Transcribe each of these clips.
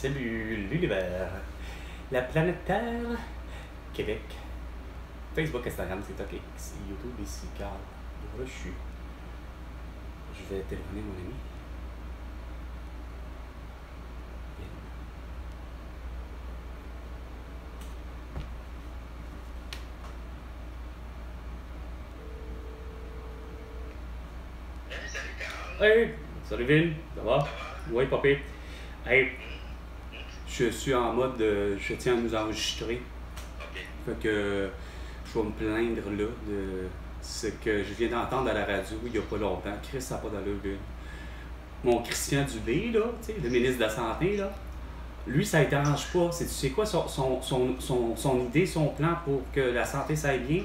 Salut l'univers, la planète Terre, Québec, Facebook, Instagram, TikTok, X, YouTube, ici, Carl, reçu. Je vais téléphoner mon ami. Hey, salut Vin, ça va? Oui, papé. Hey, je suis en mode je tiens à nous enregistrer. Fait que je vais me plaindre là de ce que je viens d'entendre à la radio il n'y a pas longtemps. Chris, ça n'a pas d'allure, Vin. Mon Christian Dubé, là, le ministre de la Santé, là, lui, ça ne dérange pas. Tu sais quoi son idée, son plan pour que la santé s'aille bien?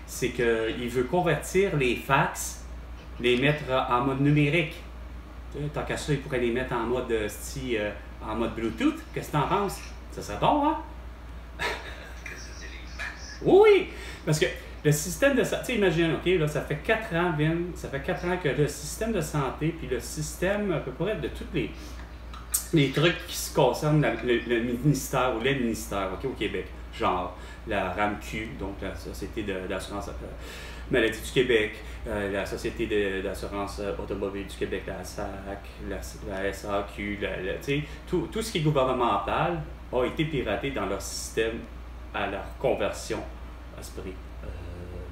C'est qu'il veut convertir les fax, les mettre en mode numérique. Tant qu'à ça, il pourrait les mettre en mode en mode Bluetooth. Qu'est-ce que tu en penses? Ça serait bon, hein? Oui! Parce que le système de santé, imagine, OK, là, ça fait 4 ans, Vin, ça fait 4 ans que le système de santé, puis le système, à peu près, de tous les trucs qui se concernent le ministère ou les ministères, OK, au Québec, genre la RAMQ, donc la Société d'assurance maladie du Québec, la Société d'assurance automobile du Québec, la SAC, la SAQ, tout ce qui est gouvernemental a été piraté dans leur système à leur conversion à ce prix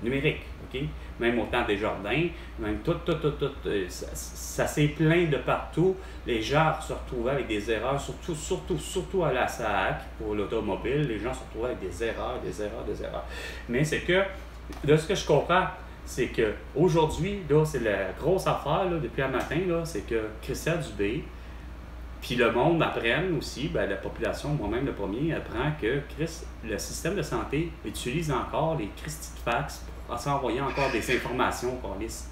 numérique, OK? Même au temps des jardins, même tout, ça s'est plein de partout. Les gens se retrouvaient avec des erreurs, surtout à la SAC pour l'automobile, les gens se retrouvaient avec des erreurs. Mais c'est que, de ce que je comprends, c'est qu'aujourd'hui, là, c'est la grosse affaire, là, depuis un matin, là, c'est que Christian Dubé, puis le monde apprenne aussi, ben, la population, moi-même le premier, apprend que le système de santé utilise encore les Christy de fax pour s'envoyer encore des informations au police.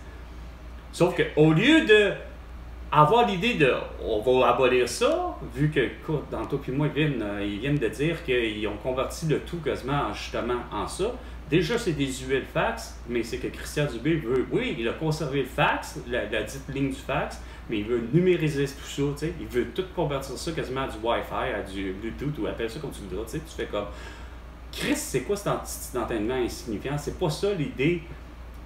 Sauf qu'au lieu de avoir l'idée de on va abolir ça, vu que, écoute, Danto puis moi, ils viennent de dire qu'ils ont converti le tout quasiment justement en ça. Déjà, c'est désuet le fax, mais c'est que Christian Dubé veut, oui, il a conservé le fax, la dite ligne du fax, mais il veut numériser tout ça, tu sais. Il veut tout convertir ça quasiment à du Wi-Fi, à du Bluetooth, ou appelle ça comme tu voudras, tu sais. Tu fais comme, Chris, c'est quoi cet entraînement insignifiant? C'est pas ça l'idée.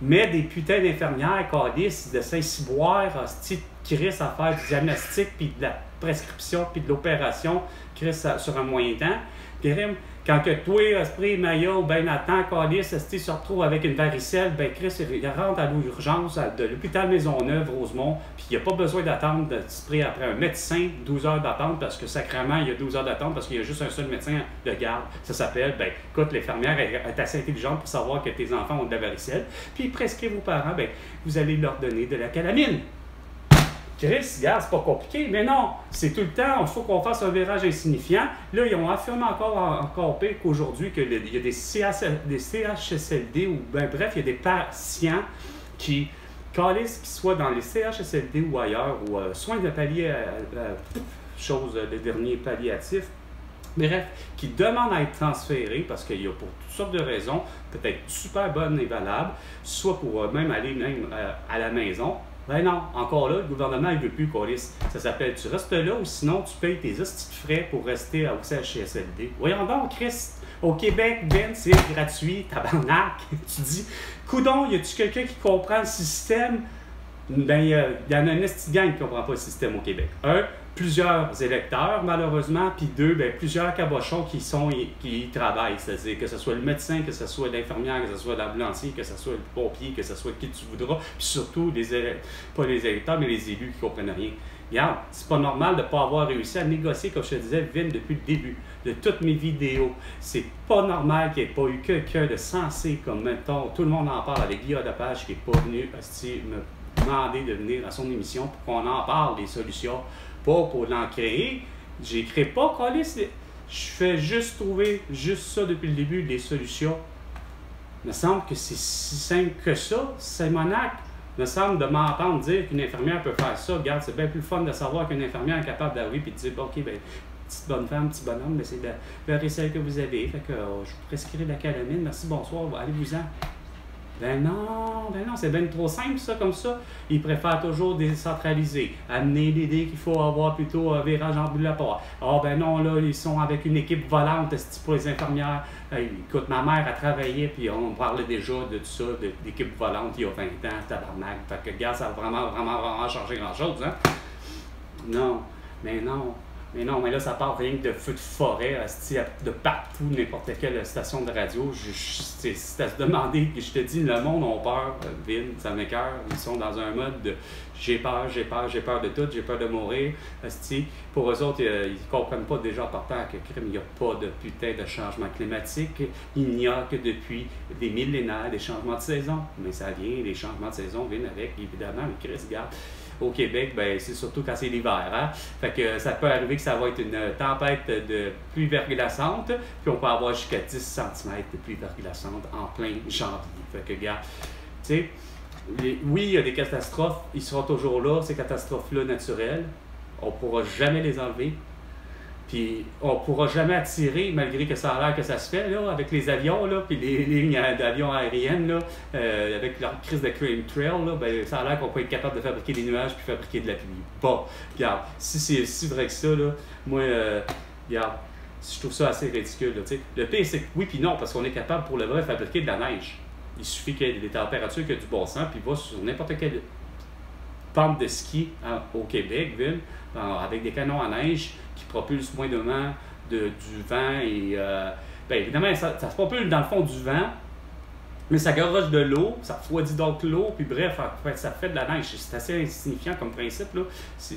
Mais des putains d'infirmières, calices, de Saint-Cyboire, Chris, à faire du diagnostic, puis de la prescription, puis de l'opération, Chris, sur un moyen temps. Grim, quand que toi, Esprit, Maya, ben Nathan, Calice, se retrouve avec une varicelle, ben Chris, il rentre à l'urgence de l'hôpital Maisonneuve, Rosemont, puis il n'y a pas besoin d'attendre d'Esprit après un médecin, 12 heures d'attente, parce que sacrément, il y a 12 heures d'attente, parce qu'il y a juste un seul médecin de garde. Ça s'appelle, ben écoute, l'infirmière est assez intelligente pour savoir que tes enfants ont de la varicelle, puis il prescrit vos parents, ben vous allez leur donner de la calamine. Chris, regarde, c'est pas compliqué, mais non, c'est tout le temps, il faut qu'on fasse un virage insignifiant. Là, ils ont affirmé encore pire qu'aujourd'hui qu'il y a des CHSLD ou, ben bref, il y a des patients qui soient dans les CHSLD ou ailleurs, ou soins de de dernier palliatif, bref, qui demandent à être transférés parce qu'il y a pour toutes sortes de raisons, peut-être super bonnes et valables, soit pour même aller à la maison. Ben non, encore là, le gouvernement, il ne veut plus qu'on lisse. Ça s'appelle, tu restes là ou sinon tu payes tes hosties de frais pour rester au CHSLD. Voyons donc, Chris, au Québec, Ben, c'est gratuit, tabarnak. Tu dis, coudon, y a-tu quelqu'un qui comprend le système? Ben, il y en a une esti gang qui ne comprend pas le système au Québec. Un, plusieurs électeurs, malheureusement, puis deux, ben, plusieurs cabochons qui y travaillent. C'est-à-dire que ce soit le médecin, que ce soit l'infirmière, que ce soit l'ambulancier, que ce soit le pompier, que ce soit qui tu voudras, puis surtout, pas les électeurs, mais les élus qui ne comprennent rien. Regarde, c'est pas normal de ne pas avoir réussi à négocier, comme je te disais, Vin, depuis le début de toutes mes vidéos. C'est pas normal qu'il n'y ait pas eu quelqu'un de sensé, comme mettons, tout le monde en parle avec Guy Lepage qui n'est pas venu me demander de venir à son émission pour qu'on en parle des solutions. Pas pour l'en créer. J'écris pas, Calice. Je fais juste trouver ça depuis le début, des solutions. Il me semble que c'est si simple que ça, c'est monac. Il me semble de m'entendre dire qu'une infirmière peut faire ça. Regarde, c'est bien plus fun de savoir qu'une infirmière est capable d'arriver et de dire, OK, ben, petite bonne femme, petit bonhomme, mais c'est la varicelle que vous avez. Fait que je vous prescris la calamine. Merci, bonsoir. Allez-vous-en. Ben non, c'est bien trop simple ça comme ça. Ils préfèrent toujours décentraliser, amener l'idée qu'il faut avoir plutôt un virage ambulatoire. Ah ben non, là, ils sont avec une équipe volante, c'est pour les infirmières. Hey, écoute, ma mère a travaillé, puis on parlait déjà de tout ça, d'équipe volante il y a 20 ans, tabarnak. Fait que, gars, ça a vraiment changé grand-chose, hein? Non, mais non. Mais non, mais là, ça part rien que de feux de forêt, de partout, n'importe quelle station de radio. C'est à se demander, je te dis, le monde a peur, Vin, ça m'écoeure. Ils sont dans un mode de j'ai peur de tout, j'ai peur de mourir. Pour eux autres, ils ne comprennent pas déjà en partant que il n'y a pas de putain de changement climatique. Il n'y a que depuis des millénaires des changements de saison. Mais ça vient, les changements de saison viennent avec, évidemment, mais Chris, regarde. Au Québec, ben, c'est surtout quand c'est l'hiver. Hein? Fait que ça peut arriver que ça va être une tempête de pluie verglaçante, puis on peut avoir jusqu'à 10 cm de pluie verglaçante en plein janvier. Fait que, gars, tu sais, oui, il y a des catastrophes, ils seront toujours là, ces catastrophes-là naturelles. On ne pourra jamais les enlever. Puis on ne pourra jamais attirer, malgré que ça a l'air que ça se fait, là, avec les avions, là, puis les lignes d'avions aériennes, là, avec leur crise de chemtrail, là, ben, ça a l'air qu'on peut être capable de fabriquer des nuages puis fabriquer de la pluie. Bon, regarde, si c'est si vrai que ça, là, moi, regarde, je trouve ça assez ridicule. Là, le pire, c'est que oui puis non, parce qu'on est capable pour le vrai de fabriquer de la neige. Il suffit qu'il y ait des températures, qu'il y ait du bon sens, puis va sur n'importe quelle pente de ski au Québec, ville, avec des canons à neige qui propulsent moindrement du vent et bien évidemment ça se propulse dans le fond du vent, mais ça garoche de l'eau, ça refroidit donc l'eau, puis bref, ça fait de la neige. C'est assez insignifiant comme principe, là.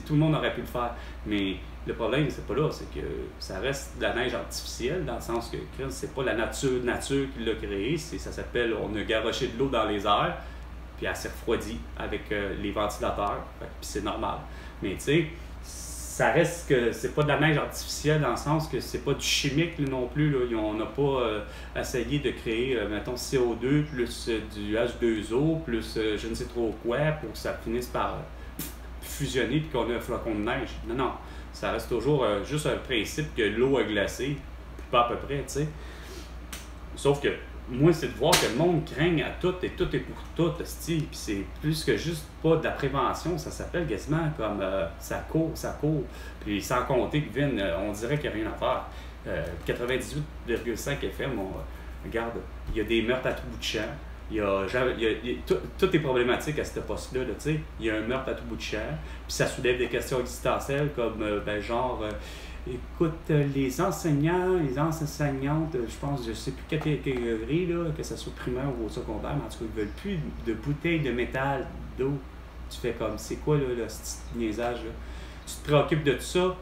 Tout le monde aurait pu le faire. Mais le problème, c'est pas là, c'est que ça reste de la neige artificielle, dans le sens que c'est pas la nature qui l'a créé, ça s'appelle, on a garoché de l'eau dans les airs, puis elle s'est refroidie avec les ventilateurs, puis c'est normal. Mais tu sais, ça reste que c'est pas de la neige artificielle dans le sens que c'est pas du chimique là, non plus. Là. On n'a pas essayé de créer, mettons, CO2 plus du H2O plus je ne sais trop quoi pour que ça finisse par fusionner et qu'on ait un flocon de neige. Non, ça reste toujours juste un principe que l'eau a glacé, puis pas à peu près, tu sais. Sauf que moi, c'est de voir que le monde craigne à tout et tout et pour tout, puis c'est plus que juste pas de la prévention, ça s'appelle quasiment comme ça court. Puis sans compter que Vin, on dirait qu'il n'y a rien à faire. 98,5 FM, regarde, il y a des meurtres à tout bout de champ. Tout est problématique à ce poste-là, tu sais. Il y a un meurtre à tout bout de champ, puis ça soulève des questions existentielles comme, écoute, les enseignants, les enseignantes, je pense, je sais plus quelle catégorie, là, que ce soit primaire ou au secondaire, mais en tout cas, ils veulent plus de bouteilles de métal, d'eau. Tu fais comme, c'est quoi, là, ce petit niaisage, là? Tu te préoccupes de tout ça.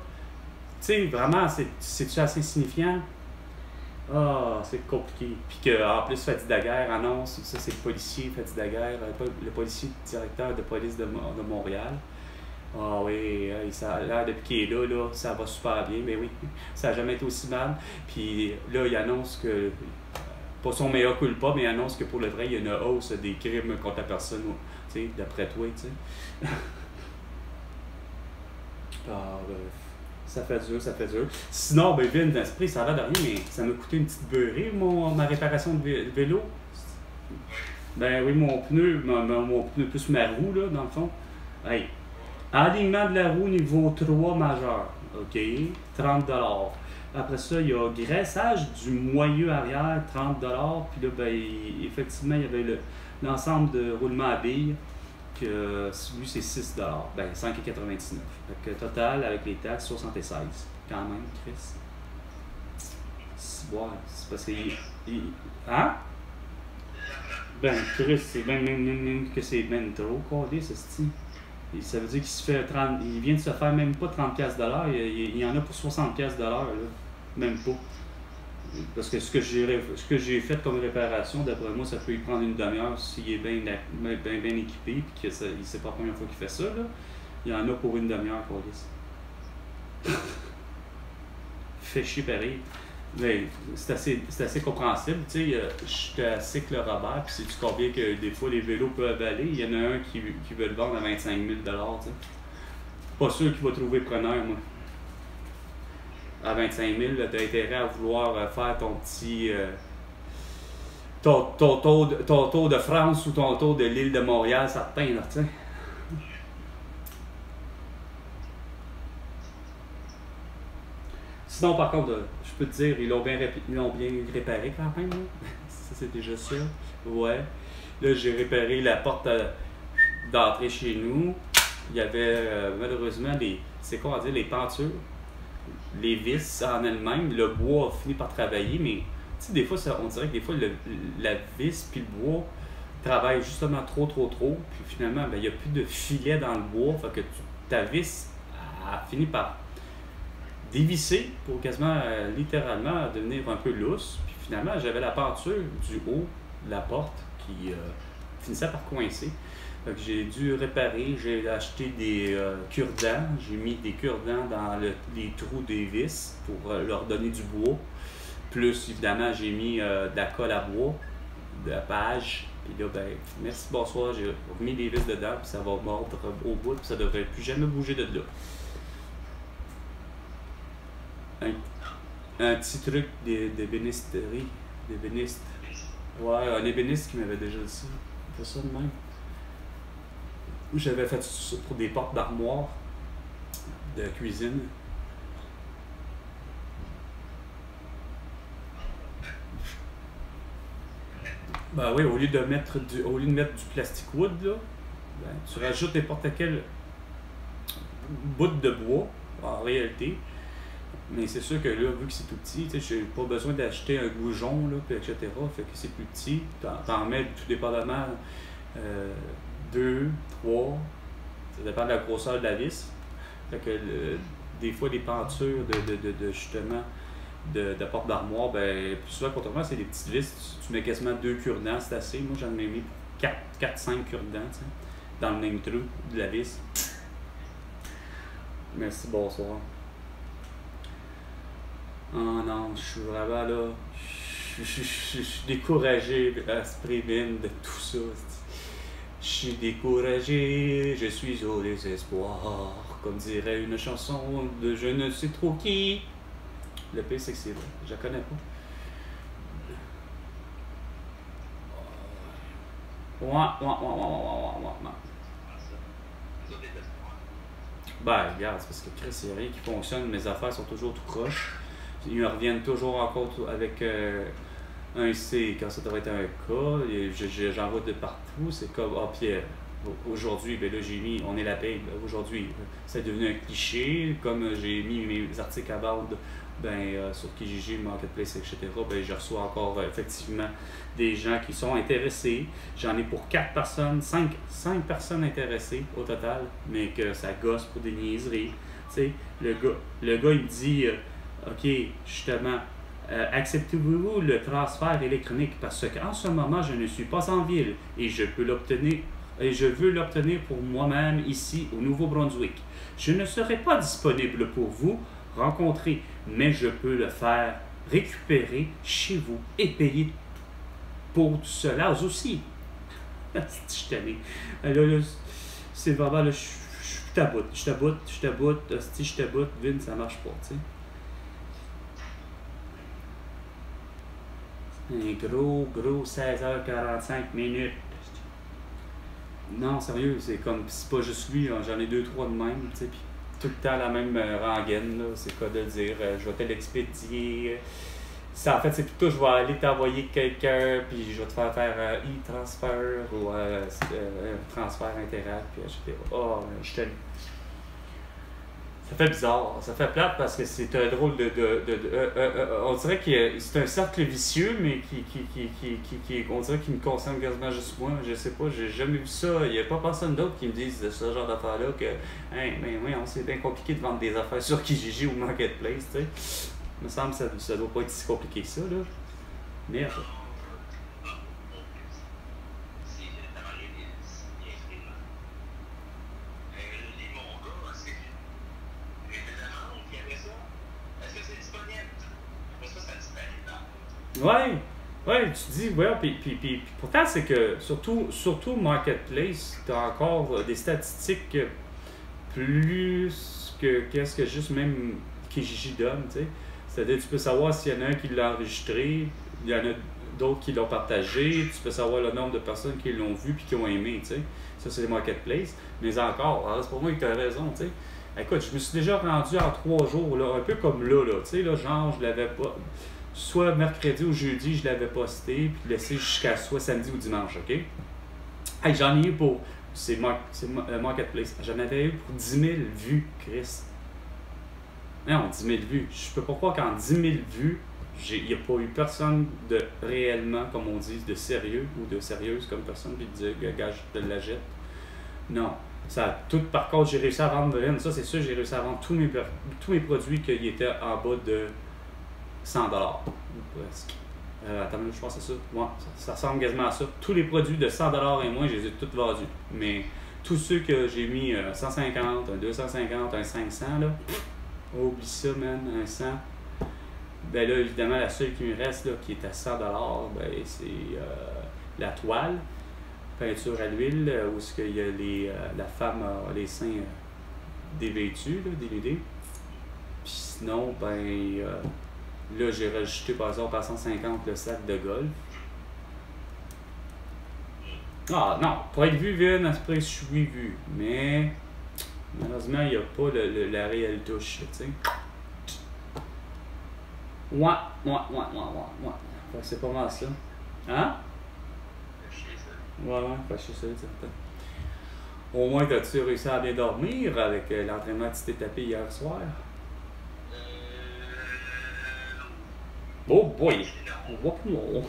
Tu sais, vraiment, c'est-tu assez signifiant? Ah, c'est compliqué. Puis qu'en plus, Fadi Daguerre annonce, ça c'est le policier, Fadi Daguerre, le policier directeur de police de Montréal. Ah oui, ça a l'air depuis qu'il est là, ça va super bien, mais oui, ça n'a jamais été aussi mal. Puis là, il annonce que, pas son mea culpa, mais il annonce que pour le vrai, il y a une hausse des crimes contre la personne, tu sais, d'après toi, tu sais. Ah, ça fait dur. Sinon, ben, Vin, d'esprit, ça va de rien, mais ça m'a coûté une petite beurrée, ma réparation de vélo. Ben oui, mon pneu plus ma roue, là, dans le fond. Hey. Alignement de la roue niveau 3 majeur, OK, 30 $. Après ça, il y a graissage du moyeu arrière, 30 $. Puis là, ben, effectivement, il y avait l'ensemble de roulement à billes, que lui, c'est 6 $, ben 5,99 $. Fait que total, avec les taxes, 76 $. Quand même, Chris. C'est parce que... Hein? Ben, Chris, c'est même que c'est ben trop, quoi, ce style. Et ça veut dire qu'il se fait il vient de se faire même pas 30$ $, il y en a pour 60$ $, là. Même pas. Parce que ce que j'ai fait comme réparation, d'après moi, ça peut y prendre une demi-heure s'il est bien équipé et que c'est pas la première fois qu'il fait ça, là. Il y en a pour une demi-heure, pour lui. Fait chier pareil. Mais c'est assez compréhensible. Tu sais, j'étais à Cycle Robert, puis sais-tu combien que des fois les vélos peuvent aller? Il y en a un qui veut le vendre à 25 000 $, tu sais. Pas sûr qu'il va trouver preneur, moi. À 25 000 $, tu as intérêt à vouloir faire ton petit ton tour de France ou ton tour de l'île de Montréal, certain, là, tu sais. Sinon, par contre, je peux te dire, ils l'ont bien réparé quand même, là. Ça, c'est déjà ça. Ouais. Là, j'ai réparé la porte d'entrée chez nous. Il y avait malheureusement c'est quoi on va dire, les pentures, les vis en elles-mêmes. Le bois a fini par travailler, mais tu sais, des fois, on dirait que des fois, la vis puis le bois travaillent justement trop. Puis finalement, ben, il n'y a plus de filet dans le bois. Fait que ta vis a fini par dévisser pour quasiment, littéralement, devenir un peu lousse. Puis finalement, j'avais la penture du haut de la porte qui finissait par coincer. Fait que j'ai dû réparer, j'ai acheté des cure-dents, j'ai mis des cure-dents dans les trous des vis pour leur donner du bois. Plus, évidemment, j'ai mis de la colle à bois, de la page. Puis là, ben, merci, bonsoir, j'ai remis les vis dedans, puis ça va mordre au bout, puis ça devrait plus jamais bouger de là. Un petit truc d'ébénisterie, d'ébéniste. Ouais, un ébéniste qui m'avait déjà dit ça. Il fait ça de même. J'avais fait ça pour des portes d'armoire de cuisine. Ben oui, au lieu de mettre du plastic wood, là, ben, tu rajoutes n'importe quel bout de bois, en réalité. Mais c'est sûr que là, vu que c'est tout petit, j'ai pas besoin d'acheter un goujon, là, etc. Fait que c'est plus petit. T'en mets tout dépendamment 2, 3. Ça dépend de la grosseur de la vis. Fait que des fois, les pentures justement de porte d'armoire, ben, plus souvent, contrairement, c'est des petites vis. Tu mets quasiment 2 cure-dents, c'est assez. Moi, j'en ai mis 4-5 cure-dents, dans le même trou de la vis. Merci, bonsoir. Oh non, je suis vraiment là. Je suis découragé à Springville de tout ça. Je suis découragé, je suis au désespoir. Comme dirait une chanson de je ne sais trop qui. Le pire, c'est que c'est vrai. Je la connais pas. Ouais. Ben, regarde, c'est parce que Chris, il n'y a rien qui fonctionne. Mes affaires sont toujours tout croches. Ils me reviennent toujours encore avec un C quand ça devrait être un K. J'en vois de partout. C'est comme, ah, Pierre, aujourd'hui, ben là, j'ai mis, on est la paix. Aujourd'hui, c'est devenu un cliché. Comme j'ai mis mes articles à vendre sur Kijiji, Marketplace, etc., ben, je reçois encore effectivement des gens qui sont intéressés. J'en ai pour 4 personnes, 5 personnes intéressées au total, mais que ça gosse pour des niaiseries. Tu sais, le gars, il me dit, OK, justement, acceptez-vous le transfert électronique parce qu'en ce moment, je ne suis pas en ville et je peux l'obtenir et je veux l'obtenir pour moi-même ici au Nouveau-Brunswick. Je ne serai pas disponible pour vous rencontrer, mais je peux le faire récupérer chez vous et payer pour cela aussi. Je suis tanné. Là, c'est vraiment, là, je t'aboute, si je t'aboute, Vin, ça marche pas, tu sais. Un gros 16h45 minutes. Non, sérieux, c'est comme, c'est pas juste lui, j'en ai 2-3 de même, tu sais, puis tout le temps la même rengaine, là, c'est quoi de dire, je vais te l'expédier. Ça, en fait, c'est plutôt, je vais aller t'envoyer quelqu'un, puis je vais te faire e-transfert ou transfert interact, puis acheter. Oh, je te. Ça fait bizarre, ça fait plate parce que c'est un drôle on dirait que c'est un cercle vicieux, mais on dirait qu'il me concerne quasiment juste moi. Je sais pas, j'ai jamais vu ça. Il n'y a pas personne d'autre qui me dise de ce genre d'affaires-là que, hey, mais oui, c'est bien compliqué de vendre des affaires sur Kijiji ou Marketplace, tu sais. Il me semble que ça doit pas être si compliqué que ça, là. Merde. Ouais, tu dis, ouais, puis pourtant, c'est que, surtout Marketplace, tu as encore des statistiques plus que qu'est-ce que juste même Kijiji donne, tu sais. C'est-à-dire, tu peux savoir s'il y en a un qui l'a enregistré, il y en a d'autres qui l'ont partagé, tu peux savoir le nombre de personnes qui l'ont vu et qui ont aimé, tu sais. Ça, c'est les marketplaces. Mais encore, c'est pour moi que tu as raison, tu sais. Écoute, je me suis déjà rendu en 3 jours, là, un peu comme là, tu sais, là, genre, je l'avais pas... Soit mercredi ou jeudi, je l'avais posté, puis laissé jusqu'à soit samedi ou dimanche, OK? Hey, j'en ai eu pour... C'est le marketplace. J'en avais eu pour 10 000 vues, Chris. Non, 10 000 vues. Je peux pas croire qu'en 10 000 vues, il n'y a pas eu personne de réellement, comme on dit, de sérieux ou de sérieuse comme personne, puis de dire, gage, je te la jette. Non. Ça, tout, par contre, j'ai réussi à vendre, ça c'est sûr, j'ai réussi à vendre tous mes produits qui étaient en bas de 100$. Ou presque. Attends, je pense que c'est ça. Ouais, ça ressemble quasiment à ça. Tous les produits de 100$ et moins, je les ai tous vendus. Mais tous ceux que j'ai mis 150, un 250, un 500, là, oublie ça, man, un 100. Ben là, évidemment, la seule qui me reste, là, qui est à 100$, ben, c'est la toile, peinture à l'huile, où est-ce qu'il y a la femme a les seins dévêtus, là, dénudés. Puis sinon, ben, là, j'ai rajouté, par exemple, à 150 le sac de golf. Ah non, pour être vu, Vin, après, je suis vu. Mais, malheureusement, il n'y a pas la réelle touche, tu sais. Ouais. Fait que c'est pas mal ça. Hein? Ouais, fait que c'est certain. Au moins, as-tu réussi à bien dormir avec l'entraînement que tu t'es tapé hier soir? Oh boy! What more?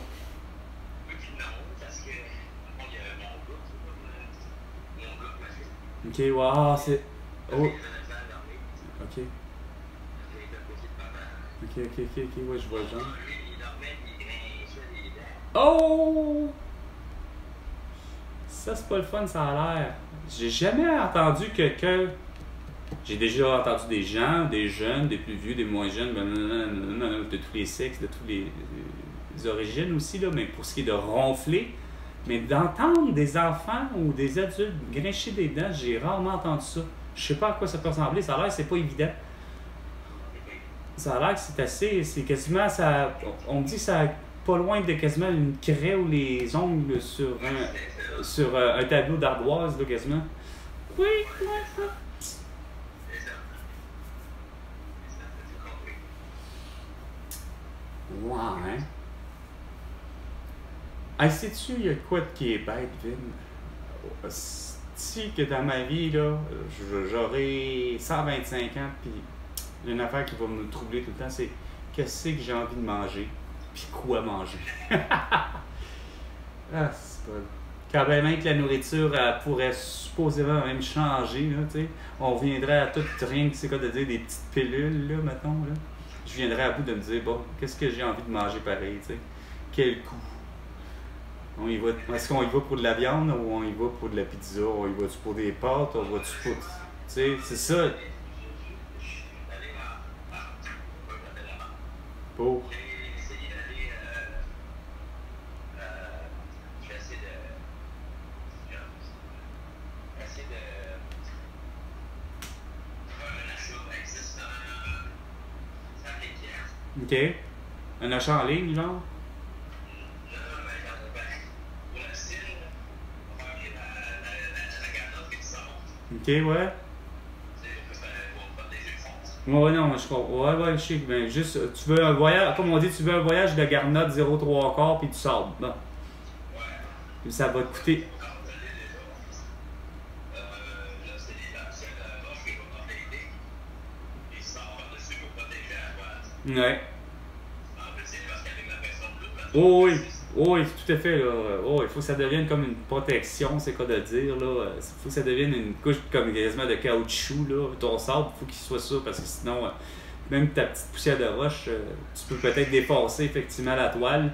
Ok, wow, c'est. Oh! Ok. Ok, ouais, je vois le genre. Oh! Ça, c'est pas le fun, ça a l'air. J'ai jamais entendu quelqu'un. J'ai déjà entendu des gens, des jeunes, des plus vieux, des moins jeunes, de tous les sexes, de toutes les origines aussi, là, mais pour ce qui est de ronfler. Mais d'entendre des enfants ou des adultes grincher des dents, j'ai rarement entendu ça. Je sais pas à quoi ça peut ressembler, ça a l'air que c'est pas évident. Ça a l'air que c'est assez, c'est quasiment, ça, on me dit que ça pas loin de quasiment une craie ou les ongles sur un tableau d'ardoise, là, quasiment. Oui. Ouais, hein? Hey, sais-tu, il y a quoi qui est bête, Vin? Si que dans ma vie, là, j'aurai 125 ans, puis une affaire qui va me troubler tout le temps, c'est qu'est-ce que j'ai envie de manger, puis quoi manger. Ah, c'est pas... Quand même que la nourriture pourrait supposément même changer, là, tu sais, on viendrait à tout rien que c'est quoi de dire des petites pilules, là, mettons, là. Je viendrais à bout de me dire, bon, qu'est-ce que j'ai envie de manger pareil, tu sais, quel coup. Est-ce qu'on y va pour de la viande ou on y va pour de la pizza? On y va-tu pour des pâtes? On va-tu pour... Tu sais, c'est ça. Pour... OK. Un achat en ligne, genre? OK, ouais. Ouais, non, je comprends. Ouais, je sais. Ben, juste, tu veux un voyage, comme on dit, tu veux un voyage de Garnotte 0,3 puis tu sors. Bon. Ça va te coûter. Ouais. Oh, oui. Oh, oui, tout à fait. Là. Oh, il faut que ça devienne comme une protection, c'est quoi de dire. Là. Il faut que ça devienne une couche comme quasiment de caoutchouc. Là. Ton sable, il faut qu'il soit ça parce que sinon, même ta petite poussière de roche, tu peux peut-être dépasser effectivement la toile,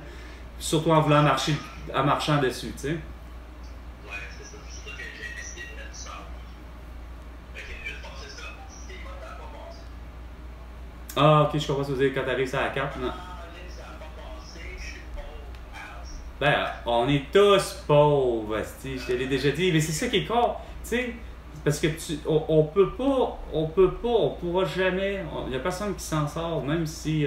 surtout en voulant marcher en marchant dessus. Tu sais. Ah, ok, je comprends ce que vous dire quand tu arrives sur la carte. Non. Ben, on est tous pauvres, je te l'ai déjà dit, mais c'est ça qui est con, tu sais, parce que on peut pas, on pourra jamais, il n'y a personne qui s'en sort, même si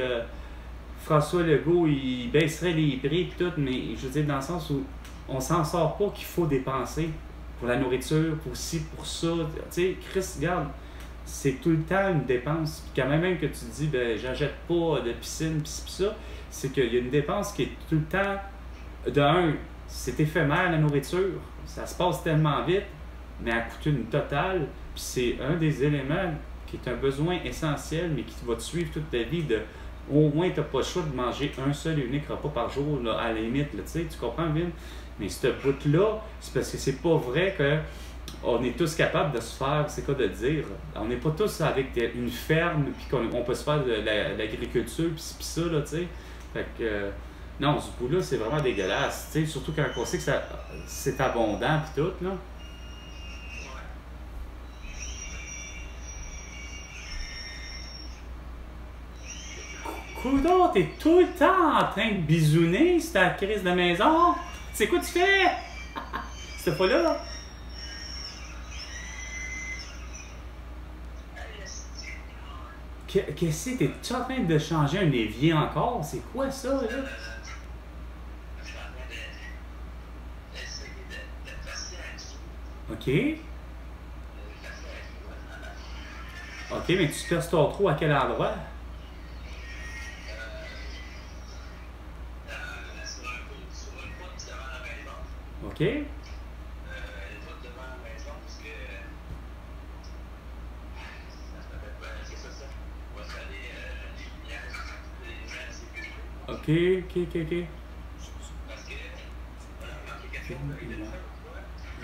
François Legault, il baisserait les prix et tout, mais je veux dire, dans le sens où on s'en sort pas qu'il faut dépenser pour la nourriture, pour ci, pour ça. Tu sais, Chris, regarde, c'est tout le temps une dépense. Puis quand même que tu dis, ben, j'achète pas de piscine, pis ça, c'est qu'il y a une dépense qui est tout le temps, de un, c'est éphémère la nourriture, ça se passe tellement vite, mais elle coûte une totale, puis c'est un des éléments qui est un besoin essentiel, mais qui va te suivre toute ta vie. Au moins, tu n'as pas le choix de manger un seul et unique repas par jour, là, à la limite, là, tu comprends, Vin? Mais ce bout-là, c'est parce que c'est pas vrai que on est tous capables de se faire, c'est quoi de dire, on n'est pas tous avec une ferme, puis qu'on peut se faire de l'agriculture, puis ça, là, tu sais. Fait que, non, ce bout-là, c'est vraiment dégueulasse, tu sais, surtout quand on sait que c'est abondant, puis tout, là. Coudon, t'es tout le temps en train de bisouner sur ta crise de maison. C'est quoi tu fais? Cette fois-là? Qu'est-ce que t'es-tu en train de changer un évier encore? C'est quoi ça, là? OK. OK, mais tu perces ton trou à quel endroit? OK. OK.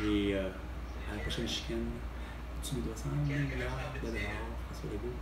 Et à la prochaine chicane, tu me dois 100 milliards de dollars, François Legault.